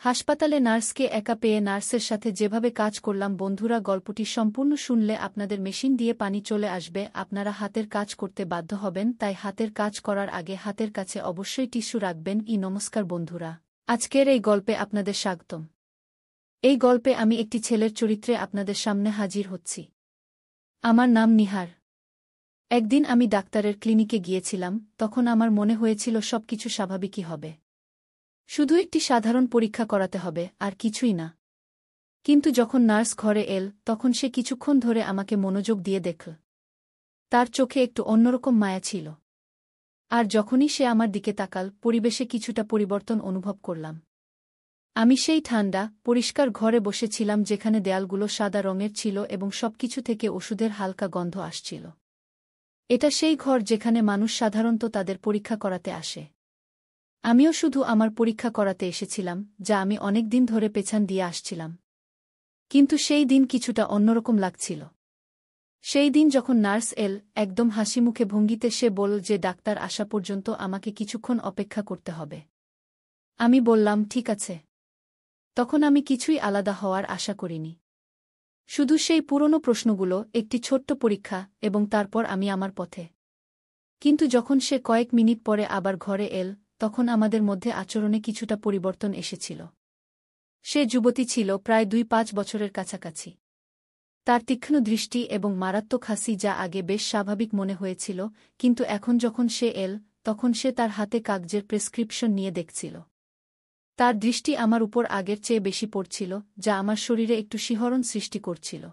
হাসপাতালে নার্সকে একা পেয়ে নার্সের সাথে যেভাবে কাজ করলাম বন্ধুরা, গল্পটি সম্পূর্ণ শুনলে আপনাদের মেশিন দিয়ে পানি চলে আসবে, আপনারা হাতের কাজ করতে বাধ্য হবেন, তাই হাতের কাজ করার আগে হাতের কাছে অবশ্যই টিস্যু রাখবেন। নমস্কার বন্ধুরা, আজকের এই গল্পে আপনাদের স্বাগতম। এই গল্পে আমি একটি ছেলের চরিত্রে আপনাদের সামনে হাজির হচ্ছি। আমার নাম নিহার। একদিন আমি ডাক্তারের ক্লিনিকে গিয়েছিলাম, তখন আমার মনে হয়েছিল সবকিছু স্বাভাবিকই হবে। শুধু একটি সাধারণ পরীক্ষা করাতে হবে, আর কিছুই না। কিন্তু যখন নার্স ঘরে এল, তখন সে কিছুক্ষণ ধরে আমাকে মনোযোগ দিয়ে দেখল। তার চোখে একটু অন্যরকম মায়া ছিল। আর যখনই সে আমার দিকে তাকাল, পরিবেশে কিছুটা পরিবর্তন অনুভব করলাম। আমি সেই ঠান্ডা, পরিষ্কার ঘরে বসেছিলাম যেখানে দেয়ালগুলো সাদা রঙের ছিল এবং সবকিছু থেকে ওষুধের হালকা গন্ধ আসছিল। এটা সেই ঘর যেখানে মানুষ সাধারণত তাদের পরীক্ষা করাতে আসে। আমিও শুধু আমার পরীক্ষা করাতে এসেছিলাম, যা আমি অনেক দিন ধরে পেছান দিয়ে আসছিলাম। কিন্তু সেই দিন কিছুটা অন্যরকম লাগছিল। সেই দিন যখন নার্স এল, একদম হাসিমুখে ভঙ্গিতে সে বলল যে ডাক্তার আসা পর্যন্ত আমাকে কিছুক্ষণ অপেক্ষা করতে হবে। আমি বললাম, ঠিক আছে। তখন আমি কিছুই আলাদা হওয়ার আশা করিনি। শুধু সেই পুরনো প্রশ্নগুলো, একটি ছোট্ট পরীক্ষা, এবং তারপর আমি আমার পথে। কিন্তু যখন সে কয়েক মিনিট পরে আবার ঘরে এল, তখন আমাদের মধ্যে আচরণে কিছুটা পরিবর্তন এসেছিল। সে যুবতী ছিল, প্রায় ২-৫ বছরের কাছাকাছি। তার তীক্ষ্ণ দৃষ্টি এবং মারাত্মক হাসি যা আগে বেশ স্বাভাবিক মনে হয়েছিল, কিন্তু এখন যখন সে এল, তখন সে তার হাতে কাগজের প্রেসক্রিপশন নিয়ে দেখছিল। তার দৃষ্টি আমার উপর আগের চেয়ে বেশি পড়ছিল, যা আমার শরীরে একটু শিহরণ সৃষ্টি করছিল।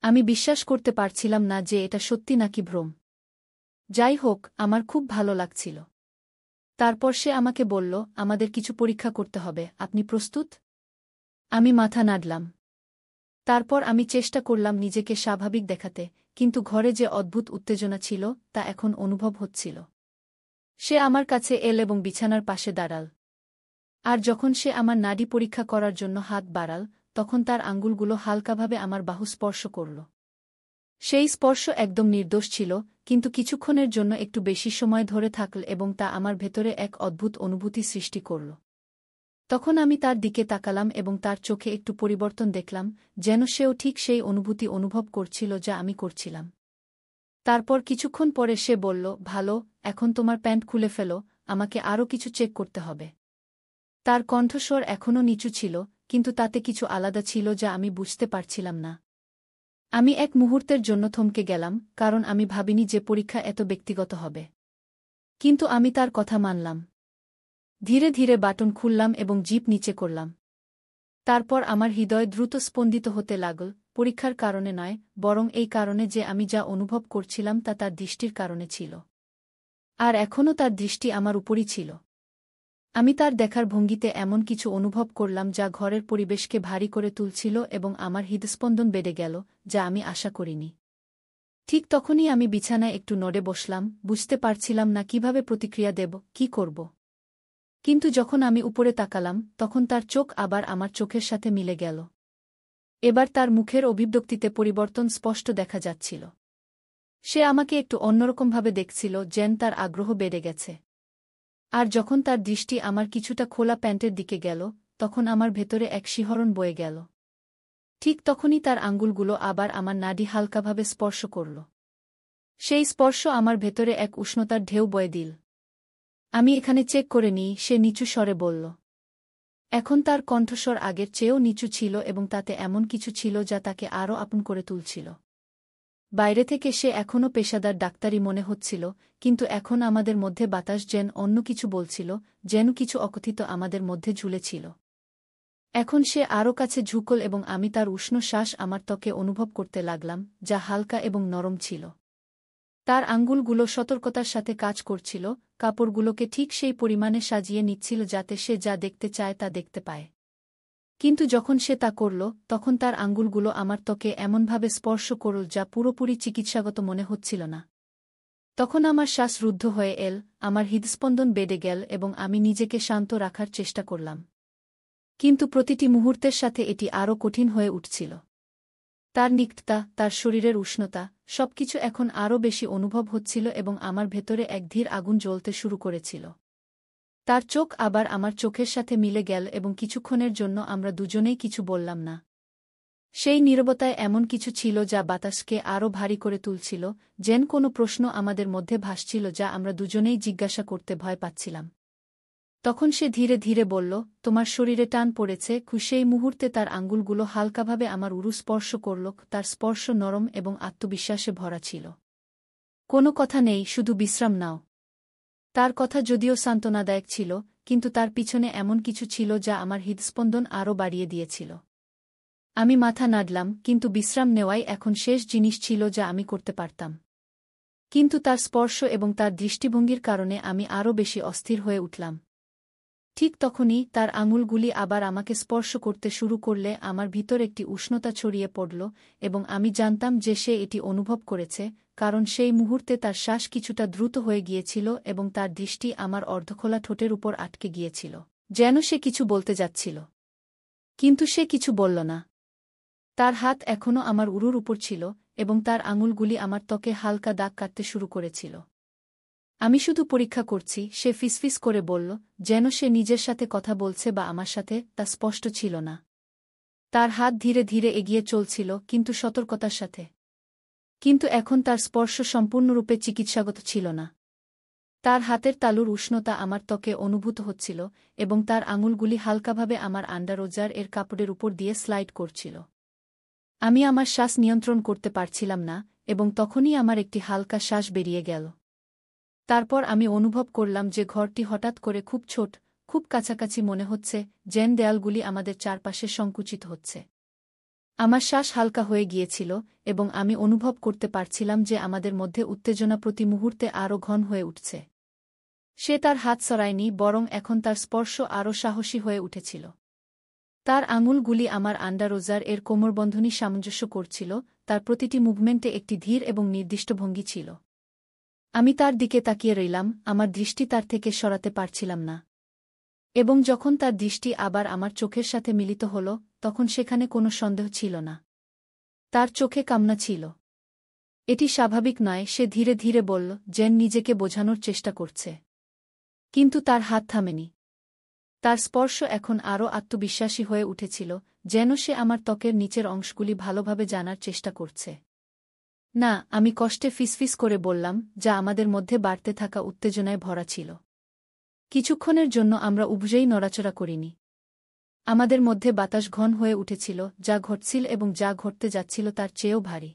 আমি বিশ্বাস করতে পারছিলাম না যে এটা সত্যি নাকি ভ্রম। যাই হোক, আমার খুব ভালো লাগছিল। তারপর সে আমাকে বলল, আমাদের কিছু পরীক্ষা করতে হবে, আপনি প্রস্তুত? আমি মাথা নাড়লাম। তারপর আমি চেষ্টা করলাম নিজেকে স্বাভাবিক দেখাতে, কিন্তু ঘরে যে অদ্ভুত উত্তেজনা ছিল, তা এখন অনুভব হচ্ছিল। সে আমার কাছে এল এবং বিছানার পাশে দাঁড়াল। আর যখন সে আমার নাড়ি পরীক্ষা করার জন্য হাত বাড়াল, তখন তার আঙ্গুলগুলো হালকাভাবে আমার বাহু স্পর্শ করল। সেই স্পর্শ একদম নির্দোষ ছিল, কিন্তু কিছুক্ষণের জন্য একটু বেশি সময় ধরে থাকল এবং তা আমার ভেতরে এক অদ্ভুত অনুভূতি সৃষ্টি করল। তখন আমি তার দিকে তাকালাম এবং তার চোখে একটু পরিবর্তন দেখলাম, যেন সেও ঠিক সেই অনুভূতি অনুভব করছিল যা আমি করছিলাম। তারপর কিছুক্ষণ পরে সে বলল, ভালো, এখন তোমার প্যান্ট খুলে ফেলো, আমাকে আরও কিছু চেক করতে হবে। তার কণ্ঠস্বর এখনও নিচু ছিল, কিন্তু তাতে কিছু আলাদা ছিল যা আমি বুঝতে পারছিলাম না। আমি এক মুহূর্তের জন্য থমকে গেলাম, কারণ আমি ভাবিনি যে পরীক্ষা এত ব্যক্তিগত হবে। কিন্তু আমি তার কথা মানলাম। ধীরে ধীরে বাটন খুললাম এবং জিপ নিচে করলাম। তারপর আমার হৃদয় দ্রুত স্পন্দিত হতে লাগল, পরীক্ষার কারণে নয়, বরং এই কারণে যে আমি যা অনুভব করছিলাম তা তার দৃষ্টির কারণে ছিল। আর এখনও তার দৃষ্টি আমার উপরই ছিল। আমি তার দেখার ভঙ্গিতে এমন কিছু অনুভব করলাম যা ঘরের পরিবেশকে ভারী করে তুলছিল এবং আমার হৃদস্পন্দন বেড়ে গেল, যা আমি আশা করিনি। ঠিক তখনই আমি বিছানায় একটু নড়ে বসলাম, বুঝতে পারছিলাম না কিভাবে প্রতিক্রিয়া দেব, কি করব। কিন্তু যখন আমি উপরে তাকালাম, তখন তার চোখ আবার আমার চোখের সাথে মিলে গেল। এবার তার মুখের অভিব্যক্তিতে পরিবর্তন স্পষ্ট দেখা যাচ্ছিল। সে আমাকে একটু অন্যরকমভাবে দেখছিল, যেন তার আগ্রহ বেড়ে গেছে। আর যখন তার দৃষ্টি আমার কিছুটা খোলা প্যান্টের দিকে গেল, তখন আমার ভেতরে এক শিহরণ বয়ে গেল। ঠিক তখনই তার আঙ্গুলগুলো আবার আমার নাডি হালকাভাবে স্পর্শ করল। সেই স্পর্শ আমার ভেতরে এক উষ্ণতার ঢেউ বয়ে দিল। আমি এখানে চেক করে নিই, সে নিচু স্বরে বলল। এখন তার কণ্ঠস্বর আগের চেয়েও নিচু ছিল এবং তাতে এমন কিছু ছিল যা তাকে আরও আপন করে তুলছিল। বাইরে থেকে সে এখনও পেশাদার ডাক্তারি মনে হচ্ছিল, কিন্তু এখন আমাদের মধ্যে বাতাস যেন অন্য কিছু বলছিল, যেন কিছু অকথিত আমাদের মধ্যে ঝুলেছিল। এখন সে আরও কাছে ঝুঁকল এবং আমি তার উষ্ণ শ্বাস আমার ত্বকে অনুভব করতে লাগলাম, যা হালকা এবং নরম ছিল। তার আঙ্গুলগুলো সতর্কতার সাথে কাজ করছিল, কাপড়গুলোকে ঠিক সেই পরিমাণে সাজিয়ে নিচ্ছিল যাতে সে যা দেখতে চায় তা দেখতে পায়। কিন্তু যখন সে তা করল, তখন তার আঙ্গুলগুলো আমার ত্বকে এমনভাবে স্পর্শ করল যা পুরোপুরি চিকিৎসাগত মনে হচ্ছিল না। তখন আমার শ্বাস রুদ্ধ হয়ে এল, আমার হৃদস্পন্দন বেড়ে গেল এবং আমি নিজেকে শান্ত রাখার চেষ্টা করলাম। কিন্তু প্রতিটি মুহূর্তের সাথে এটি আরও কঠিন হয়ে উঠছিল। তার নিকটতা, তার শরীরের উষ্ণতা, সবকিছু এখন আরও বেশি অনুভব হচ্ছিল এবং আমার ভেতরে এক ধীর আগুন জ্বলতে শুরু করেছিল। তার চোখ আবার আমার চোখের সাথে মিলে গেল এবং কিছুক্ষণের জন্য আমরা দুজনেই কিছু বললাম না। সেই নীরবতায় এমন কিছু ছিল যা বাতাসকে আরও ভারী করে তুলছিল, যেন কোনো প্রশ্ন আমাদের মধ্যে ভাসছিল যা আমরা দুজনেই জিজ্ঞাসা করতে ভয় পাচ্ছিলাম। তখন সে ধীরে ধীরে বলল, তোমার শরীরে টান পড়েছে। সেই মুহূর্তে তার আঙ্গুলগুলো হালকাভাবে আমার উরু স্পর্শ করল, তার স্পর্শ নরম এবং আত্মবিশ্বাসে ভরা ছিল। কোনো কথা নেই, শুধু বিশ্রাম নাও। তার কথা যদিও সান্ত্বনাদায়ক ছিল, কিন্তু তার পিছনে এমন কিছু ছিল যা আমার হৃদস্পন্দন আরও বাড়িয়ে দিয়েছিল। আমি মাথা নাড়লাম, কিন্তু বিশ্রাম নেওয়াই এখন শেষ জিনিস ছিল যা আমি করতে পারতাম। কিন্তু তার স্পর্শ এবং তার দৃষ্টিভঙ্গির কারণে আমি আরও বেশি অস্থির হয়ে উঠলাম। ঠিক তখনই তার আঙুলগুলি আবার আমাকে স্পর্শ করতে শুরু করলে আমার ভিতর একটি উষ্ণতা ছড়িয়ে পড়ল, এবং আমি জানতাম যে সে এটি অনুভব করেছে, কারণ সেই মুহূর্তে তার শ্বাস কিছুটা দ্রুত হয়ে গিয়েছিল এবং তার দৃষ্টি আমার অর্ধখোলা ঠোঁটের উপর আটকে গিয়েছিল, যেন সে কিছু বলতে যাচ্ছিল। কিন্তু সে কিছু বলল না। তার হাত এখনও আমার উরুর উপর ছিল, এবং তার আঙুলগুলি আমার ত্বকে হালকা দাগ কাটতে শুরু করেছিল। আমি শুধু পরীক্ষা করছি, সে ফিসফিস করে বলল, যেন সে নিজের সাথে কথা বলছে বা আমার সাথে, তা স্পষ্ট ছিল না। তার হাত ধীরে ধীরে এগিয়ে চলছিল, কিন্তু সতর্কতার সাথে। কিন্তু এখন তার স্পর্শ সম্পূর্ণরূপে চিকিৎসাগত ছিল না। তার হাতের তালুর উষ্ণতা আমার ত্বকে অনুভূত হচ্ছিল, এবং তার আঙুলগুলি হালকাভাবে আমার আন্ডারওয়্যার এর কাপড়ের উপর দিয়ে স্লাইড করছিল। আমি আমার শ্বাস নিয়ন্ত্রণ করতে পারছিলাম না, এবং তখনই আমার একটি হালকা শ্বাস বেরিয়ে গেল। তারপর আমি অনুভব করলাম যে ঘরটি হঠাৎ করে খুব ছোট, খুব কাছাকাছি মনে হচ্ছে, যেন দেয়ালগুলি আমাদের চারপাশে সংকুচিত হচ্ছে। আমার শ্বাস হালকা হয়ে গিয়েছিল, এবং আমি অনুভব করতে পারছিলাম যে আমাদের মধ্যে উত্তেজনা প্রতি মুহূর্তে আরও ঘন হয়ে উঠছে। সে তার হাত সরায়নি, বরং এখন তার স্পর্শ আরও সাহসী হয়ে উঠেছিল। তার আঙুলগুলি আমার আন্ডারওয়্যার এর কোমরবন্ধনী সামঞ্জস্য করছিল, তার প্রতিটি মুভমেন্টে একটি ধীর এবং নির্দিষ্ট ভঙ্গি ছিল। আমি তার দিকে তাকিয়ে রইলাম, আমার দৃষ্টি তার থেকে সরাতে পারছিলাম না। এবং যখন তার দৃষ্টি আবার আমার চোখের সাথে মিলিত হল, তখন সেখানে কোনো সন্দেহ ছিল না। তার চোখে কামনা ছিল। এটি স্বাভাবিক নয়, সে ধীরে ধীরে বলল, যেন নিজেকে বোঝানোর চেষ্টা করছে। কিন্তু তার হাত থামেনি। তার স্পর্শ এখন আরও আত্মবিশ্বাসী হয়ে উঠেছিল, যেন সে আমার ত্বকের নিচের অংশগুলি ভালোভাবে জানার চেষ্টা করছে। না, আমি কষ্টে ফিসফিস করে বললাম, যা আমাদের মধ্যে বাড়তে থাকা উত্তেজনায় ভরা ছিল। কিছুক্ষণের জন্য আমরা উভয়েই নড়াচড়া করিনি। আমাদের মধ্যে বাতাস ঘন হয়ে উঠেছিল, যা ঘটছিল এবং যা ঘটতে যাচ্ছিল তার চেয়েও ভারী।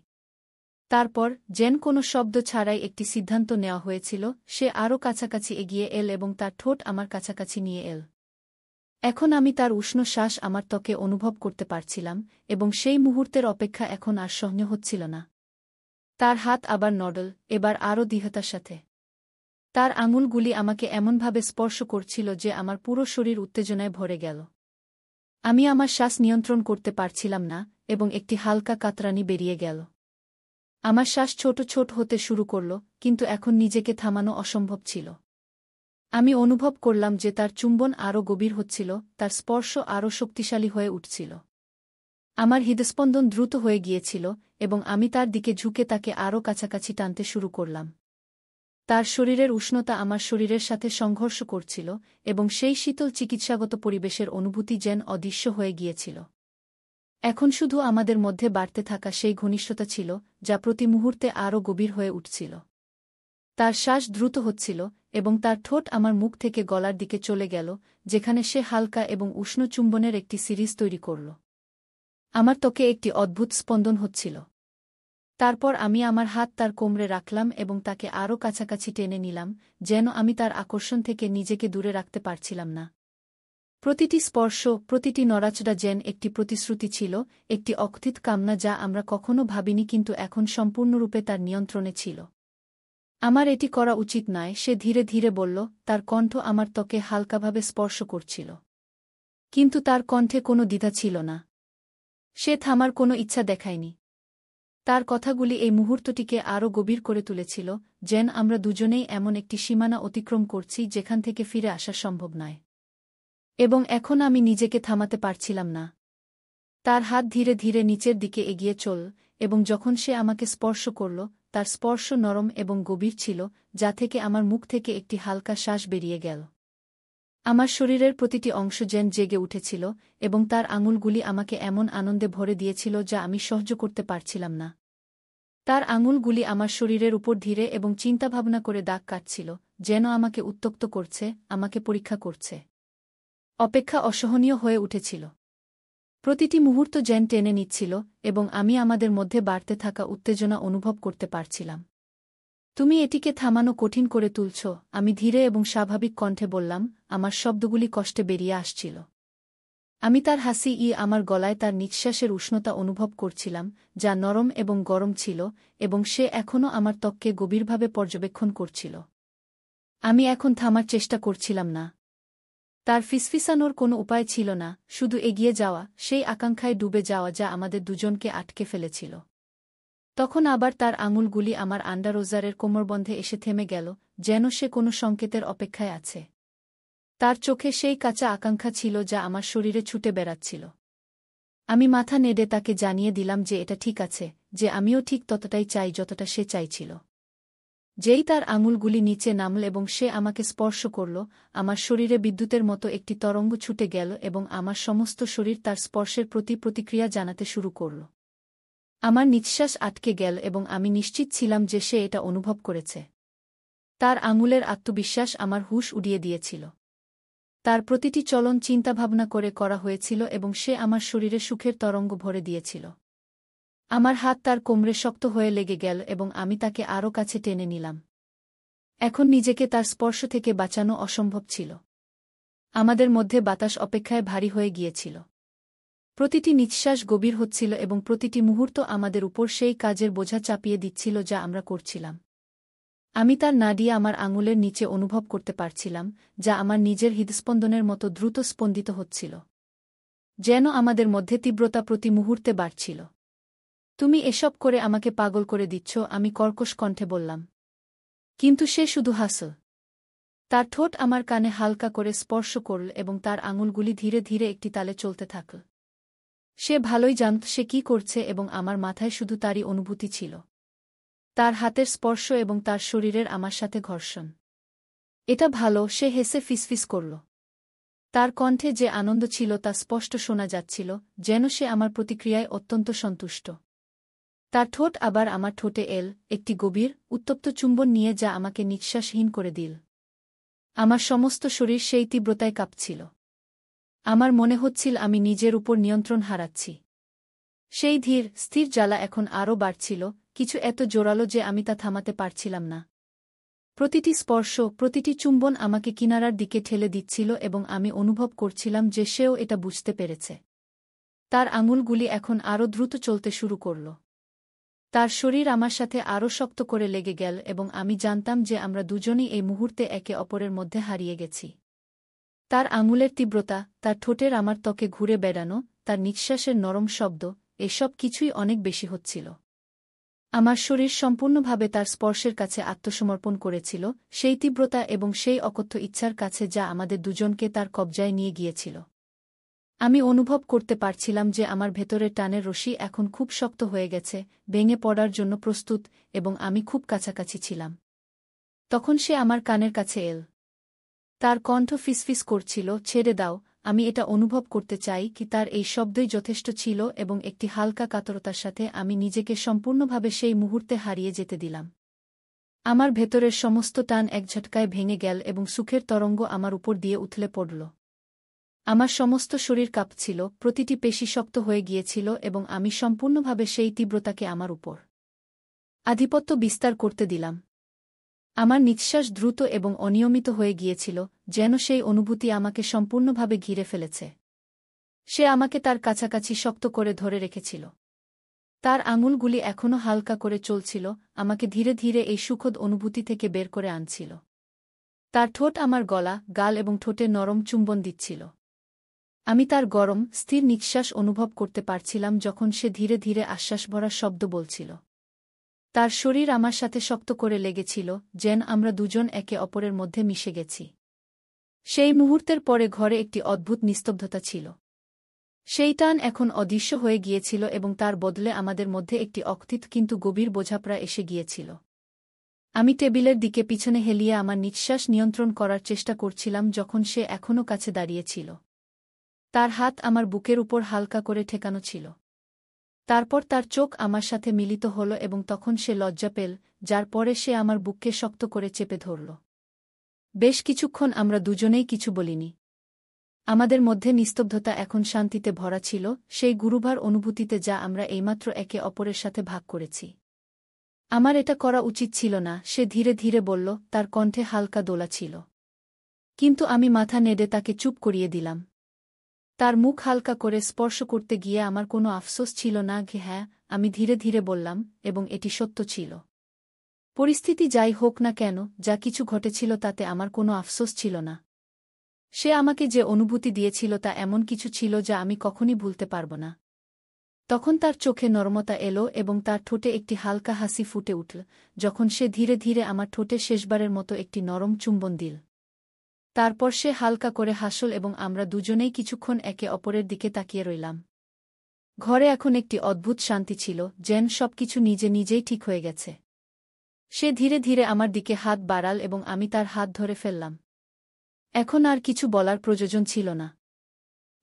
তারপর, যেন কোনো শব্দ ছাড়াই একটি সিদ্ধান্ত নেওয়া হয়েছিল, সে আরও কাছাকাছি এগিয়ে এল এবং তার ঠোঁট আমার কাছাকাছি নিয়ে এল। এখন আমি তার উষ্ণ শ্বাস আমার ত্বকে অনুভব করতে পারছিলাম, এবং সেই মুহূর্তের অপেক্ষা এখন আর সহ্য হচ্ছিল না। তার হাত আবার নড়ল, এবার আরও দৃঢ়তার সাথে। তার আঙুলগুলি আমাকে এমনভাবে স্পর্শ করছিল যে আমার পুরো শরীর উত্তেজনায় ভরে গেল। আমি আমার শ্বাস নিয়ন্ত্রণ করতে পারছিলাম না, এবং একটি হালকা কাতরানি বেরিয়ে গেল। আমার শ্বাস ছোট ছোট হতে শুরু করল, কিন্তু এখন নিজেকে থামানো অসম্ভব ছিল। আমি অনুভব করলাম যে তার চুম্বন আরও গভীর হচ্ছিল, তার স্পর্শ আরও শক্তিশালী হয়ে উঠছিল। আমার হৃদস্পন্দন দ্রুত হয়ে গিয়েছিল, এবং আমি তার দিকে ঝুঁকে তাকে আরও কাছাকাছি টানতে শুরু করলাম। তার শরীরের উষ্ণতা আমার শরীরের সাথে সংঘর্ষ করছিল, এবং সেই শীতল চিকিৎসাগত পরিবেশের অনুভূতি যেন অদৃশ্য হয়ে গিয়েছিল। এখন শুধু আমাদের মধ্যে বাড়তে থাকা সেই ঘনিষ্ঠতা ছিল, যা প্রতি মুহূর্তে আরও গভীর হয়ে উঠছিল। তার শ্বাস দ্রুত হচ্ছিল, এবং তার ঠোঁট আমার মুখ থেকে গলার দিকে চলে গেল, যেখানে সে হালকা এবং উষ্ণ চুম্বনের একটি সিরিজ তৈরি করল। আমার ত্বকে একটি অদ্ভুত স্পন্দন হচ্ছিল। তারপর আমি আমার হাত তার কোমরে রাখলাম এবং তাকে আরও কাছাকাছি টেনে নিলাম, যেন আমি তার আকর্ষণ থেকে নিজেকে দূরে রাখতে পারছিলাম না। প্রতিটি স্পর্শ, প্রতিটি নড়াচড়া যেন একটি প্রতিশ্রুতি ছিল, একটি অকথিত কামনা যা আমরা কখনো ভাবিনি কিন্তু এখন সম্পূর্ণরূপে তার নিয়ন্ত্রণে ছিল। আমার এটি করা উচিত নয়, সে ধীরে ধীরে বলল, তার কণ্ঠ আমার ত্বকে হালকাভাবে স্পর্শ করছিল। কিন্তু তার কণ্ঠে কোনো দ্বিধা ছিল না। সে থামার কোনো ইচ্ছা দেখায়নি। তার কথাগুলি এই মুহূর্তটিকে আরও গভীর করে তুলেছিল, যেন আমরা দুজনেই এমন একটি সীমানা অতিক্রম করছি যেখান থেকে ফিরে আসা সম্ভব নয়। এবং এখন আমি নিজেকে থামাতে পারছিলাম না। তার হাত ধীরে ধীরে নিচের দিকে এগিয়ে চল, এবং যখন সে আমাকে স্পর্শ করল, তার স্পর্শ নরম এবং গভীর ছিল, যা থেকে আমার মুখ থেকে একটি হালকা শ্বাস বেরিয়ে গেল। আমার শরীরের প্রতিটি অংশ যেন জেগে উঠেছিল এবং তার আঙুলগুলি আমাকে এমন আনন্দে ভরে দিয়েছিল যা আমি সহ্য করতে পারছিলাম না। তার আঙুলগুলি আমার শরীরের উপর ধীরে এবং চিন্তাভাবনা করে দাগ কাটছিল, যেন আমাকে উত্ত্যক্ত করছে, আমাকে পরীক্ষা করছে। অপেক্ষা অসহনীয় হয়ে উঠেছিল। প্রতিটি মুহূর্ত যেন টেনে নিচ্ছিল এবং আমি আমাদের মধ্যে বাড়তে থাকা উত্তেজনা অনুভব করতে পারছিলাম। তুমি এটিকে থামানো কঠিন করে তুলছ, আমি ধীরে এবং স্বাভাবিক কণ্ঠে বললাম, আমার শব্দগুলি কষ্টে বেরিয়ে আসছিল। আমি তার হাসি আমার গলায় তার নিঃশ্বাসের উষ্ণতা অনুভব করছিলাম, যা নরম এবং গরম ছিল, এবং সে এখনও আমার ত্বককে গভীরভাবে পর্যবেক্ষণ করছিল। আমি এখন থামার চেষ্টা করছিলাম না। তার ফিসফিসানোর কোনো উপায় ছিল না, শুধু এগিয়ে যাওয়া, সেই আকাঙ্ক্ষায় ডুবে যাওয়া যা আমাদের দুজনকে আটকে ফেলেছিল। তখন আবার তার আঙুলগুলি আমার আন্ডারোজারের কোমরবন্ধে এসে থেমে গেল, যেন সে কোনো সংকেতের অপেক্ষায় আছে। তার চোখে সেই কাঁচা আকাঙ্ক্ষা ছিল যা আমার শরীরে ছুটে বেড়াচ্ছিল। আমি মাথা নেড়ে তাকে জানিয়ে দিলাম যে এটা ঠিক আছে, যে আমিও ঠিক ততটাই চাই যতটা সে চাইছিল। যেই তার আঙুলগুলি নিচে নামল এবং সে আমাকে স্পর্শ করল, আমার শরীরে বিদ্যুতের মতো একটি তরঙ্গ ছুটে গেল এবং আমার সমস্ত শরীর তার স্পর্শের প্রতি প্রতিক্রিয়া জানাতে শুরু করল। আমার নিঃশ্বাস আটকে গেল এবং আমি নিশ্চিত ছিলাম যে সে এটা অনুভব করেছে। তার আঙুলের আত্মবিশ্বাস আমার হুঁশ উড়িয়ে দিয়েছিল। তার প্রতিটি চলন চিন্তাভাবনা করে করা হয়েছিল এবং সে আমার শরীরে সুখের তরঙ্গ ভরে দিয়েছিল। আমার হাত তার কোমরে শক্ত হয়ে লেগে গেল এবং আমি তাকে আরও কাছে টেনে নিলাম। এখন নিজেকে তার স্পর্শ থেকে বাঁচানো অসম্ভব ছিল। আমাদের মধ্যে বাতাস অপেক্ষায় ভারী হয়ে গিয়েছিল। প্রতিটি নিঃশ্বাস গভীর হচ্ছিল এবং প্রতিটি মুহূর্ত আমাদের উপর সেই কাজের বোঝা চাপিয়ে দিচ্ছিল যা আমরা করছিলাম। আমি তার নাড়ি আমার আঙুলের নিচে অনুভব করতে পারছিলাম, যা আমার নিজের হৃদস্পন্দনের মতো দ্রুত স্পন্দিত হচ্ছিল। যেন আমাদের মধ্যে তীব্রতা প্রতি মুহূর্তে বাড়ছিল। তুমি এসব করে আমাকে পাগল করে দিচ্ছ, আমি কর্কশ কণ্ঠে বললাম। কিন্তু সে শুধু হাসল। তার ঠোঁট আমার কানে হালকা করে স্পর্শ করল এবং তার আঙুলগুলি ধীরে ধীরে একটি তালে চলতে থাকল। সে ভালোই জানত সে কি করছে এবং আমার মাথায় শুধু তারই অনুভূতি ছিল। তার হাতের স্পর্শ এবং তার শরীরের আমার সাথে ঘর্ষণ। এটা ভালো, সে হেসে ফিসফিস করল। তার কণ্ঠে যে আনন্দ ছিল তা স্পষ্ট শোনা যাচ্ছিল, যেন সে আমার প্রতিক্রিয়ায় অত্যন্ত সন্তুষ্ট। তার ঠোঁট আবার আমার ঠোঁটে এল, একটি গভীর, উত্তপ্ত চুম্বন নিয়ে যা আমাকে নিঃশ্বাসহীন করে দিল। আমার সমস্ত শরীর সেই তীব্রতায় কাঁপছিল। আমার মনে হচ্ছিল আমি নিজের উপর নিয়ন্ত্রণ হারাচ্ছি। সেই ধীর, স্থির জ্বালা এখন আরও বাড়ছিল, কিছু এত জোরালো যে আমি তা থামাতে পারছিলাম না। প্রতিটি স্পর্শ, প্রতিটি চুম্বন আমাকে কিনারার দিকে ঠেলে দিচ্ছিল এবং আমি অনুভব করছিলাম যে সেও এটা বুঝতে পেরেছে। তার আঙুলগুলি এখন আরও দ্রুত চলতে শুরু করল। তার শরীর আমার সাথে আরও শক্ত করে লেগে গেল এবং আমি জানতাম যে আমরা দুজনই এই মুহূর্তে একে অপরের মধ্যে হারিয়ে গেছি। তার আঙুলের তীব্রতা, তার ঠোঁটের আমার ত্বকে ঘুরে বেড়ানো, তার নিঃশ্বাসের নরম শব্দ, এসব কিছুই অনেক বেশি হচ্ছিল। আমার শরীর সম্পূর্ণভাবে তার স্পর্শের কাছে আত্মসমর্পণ করেছিল, সেই তীব্রতা এবং সেই অকথ্য ইচ্ছার কাছে যা আমাদের দুজনকে তার কবজায় নিয়ে গিয়েছিল। আমি অনুভব করতে পারছিলাম যে আমার ভেতরের টানের রশি এখন খুব শক্ত হয়ে গেছে, ভেঙে পড়ার জন্য প্রস্তুত, এবং আমি খুব কাছাকাছি ছিলাম। তখন সে আমার কানের কাছে এল। তার কণ্ঠ ফিসফিস করছিল, ছেড়ে দাও, আমি এটা অনুভব করতে চাই কি। তার এই শব্দই যথেষ্ট ছিল এবং একটি হালকা কাতরতার সাথে আমি নিজেকে সম্পূর্ণভাবে সেই মুহূর্তে হারিয়ে যেতে দিলাম। আমার ভেতরের সমস্ত টান এক ঝটকায় ভেঙে গেল এবং সুখের তরঙ্গ আমার উপর দিয়ে উথলে পড়ল। আমার সমস্ত শরীর কাঁপছিল, প্রতিটি পেশি শক্ত হয়ে গিয়েছিল এবং আমি সম্পূর্ণভাবে সেই তীব্রতাকে আমার উপর আধিপত্য বিস্তার করতে দিলাম। আমার নিঃশ্বাস দ্রুত এবং অনিয়মিত হয়ে গিয়েছিল, যেন সেই অনুভূতি আমাকে সম্পূর্ণভাবে ঘিরে ফেলেছে। সে আমাকে তার কাছাকাছি শক্ত করে ধরে রেখেছিল। তার আঙুলগুলি এখনও হালকা করে চলছিল, আমাকে ধীরে ধীরে এই সুখদ অনুভূতি থেকে বের করে আনছিল। তার ঠোঁট আমার গলা, গাল এবং ঠোঁটে নরম চুম্বন দিচ্ছিল। আমি তার গরম, স্থির নিঃশ্বাস অনুভব করতে পারছিলাম যখন সে ধীরে ধীরে আশ্বাসভরা শব্দ বলছিল। তার শরীর আমার সাথে শক্ত করে লেগেছিল, যেন আমরা দুজন একে অপরের মধ্যে মিশে গেছি। সেই মুহূর্তের পরে ঘরে একটি অদ্ভুত নিস্তব্ধতা ছিল। সেই টান এখন অদৃশ্য হয়ে গিয়েছিল এবং তার বদলে আমাদের মধ্যে একটি অকথিত কিন্তু গভীর বোঝাপড়া এসে গিয়েছিল। আমি টেবিলের দিকে পিছনে হেলিয়ে আমার নিঃশ্বাস নিয়ন্ত্রণ করার চেষ্টা করছিলাম যখন সে এখনও কাছে দাঁড়িয়েছিল। তার হাত আমার বুকের উপর হালকা করে ঠেকানো ছিল। তারপর তার চোখ আমার সাথে মিলিত হল এবং তখন সে লজ্জা পেল, যার পরে সে আমার বুককে শক্ত করে চেপে ধরল। বেশ কিছুক্ষণ আমরা দুজনেই কিছু বলিনি। আমাদের মধ্যে নিস্তব্ধতা এখন শান্তিতে ভরা ছিল, সেই গুরুভার অনুভূতিতে যা আমরা এইমাত্র একে অপরের সাথে ভাগ করেছি। আমার এটা করা উচিত ছিল না, সে ধীরে ধীরে বলল, তার কণ্ঠে হালকা দোলা ছিল। কিন্তু আমি মাথা নেড়ে তাকে চুপ করিয়ে দিলাম। তার মুখ হালকা করে স্পর্শ করতে গিয়ে আমার কোনো আফসোস ছিল না। হ্যাঁ, আমি ধীরে ধীরে বললাম, এবং এটি সত্য ছিল। পরিস্থিতি যাই হোক না কেন, যা কিছু ঘটেছিল তাতে আমার কোনো আফসোস ছিল না। সে আমাকে যে অনুভূতি দিয়েছিল তা এমন কিছু ছিল যা আমি কখনই ভুলতে পারব না। তখন তার চোখে নরমতা এলো এবং তার ঠোঁটে একটি হালকা হাসি ফুটে উঠল, যখন সে ধীরে ধীরে আমার ঠোঁটে শেষবারের মতো একটি নরম চুম্বন দিল। তারপর সে হালকা করে হাসল এবং আমরা দুজনেই কিছুক্ষণ একে অপরের দিকে তাকিয়ে রইলাম। ঘরে এখন একটি অদ্ভুত শান্তি ছিল, যেন সবকিছু নিজে নিজেই ঠিক হয়ে গেছে। সে ধীরে ধীরে আমার দিকে হাত বাড়াল এবং আমি তার হাত ধরে ফেললাম। এখন আর কিছু বলার প্রয়োজন ছিল না।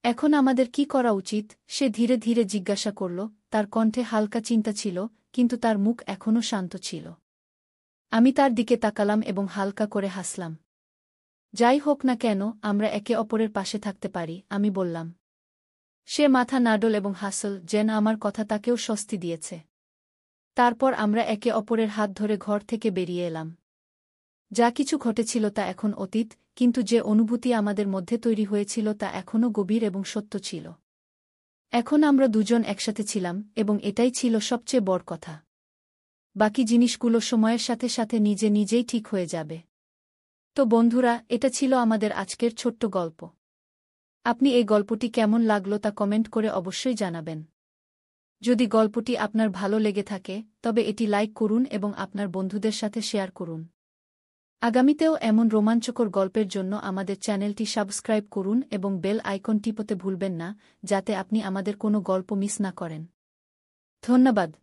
এখন আমাদের কি করা উচিত, সে ধীরে ধীরে জিজ্ঞাসা করল, তার কণ্ঠে হালকা চিন্তা ছিল, কিন্তু তার মুখ এখনও শান্ত ছিল। আমি তার দিকে তাকালাম এবং হালকা করে হাসলাম। যাই হোক না কেন, আমরা একে অপরের পাশে থাকতে পারি, আমি বললাম। সে মাথা নাড়ল এবং হাসল, যেন আমার কথা তাকেও স্বস্তি দিয়েছে। তারপর আমরা একে অপরের হাত ধরে ঘর থেকে বেরিয়ে এলাম। যা কিছু ঘটেছিল তা এখন অতীত, কিন্তু যে অনুভূতি আমাদের মধ্যে তৈরি হয়েছিল তা এখনও গভীর এবং সত্য ছিল। এখন আমরা দুজন একসাথে ছিলাম, এবং এটাই ছিল সবচেয়ে বড় কথা। বাকি জিনিসগুলো সময়ের সাথে সাথে নিজে নিজেই ঠিক হয়ে যাবে। তো বন্ধুরা, এটা ছিল আমাদের আজকের ছোট্ট গল্প। আপনি এই গল্পটি কেমন লাগলো তা কমেন্ট করে অবশ্যই জানাবেন। যদি গল্পটি আপনার ভালো লেগে থাকে, তবে এটি লাইক করুন এবং আপনার বন্ধুদের সাথে শেয়ার করুন। আগামীতেও এমন রোমাঞ্চকর গল্পের জন্য আমাদের চ্যানেলটি সাবস্ক্রাইব করুন এবং বেল আইকন টিপতে ভুলবেন না, যাতে আপনি আমাদের কোনো গল্প মিস না করেন। ধন্যবাদ।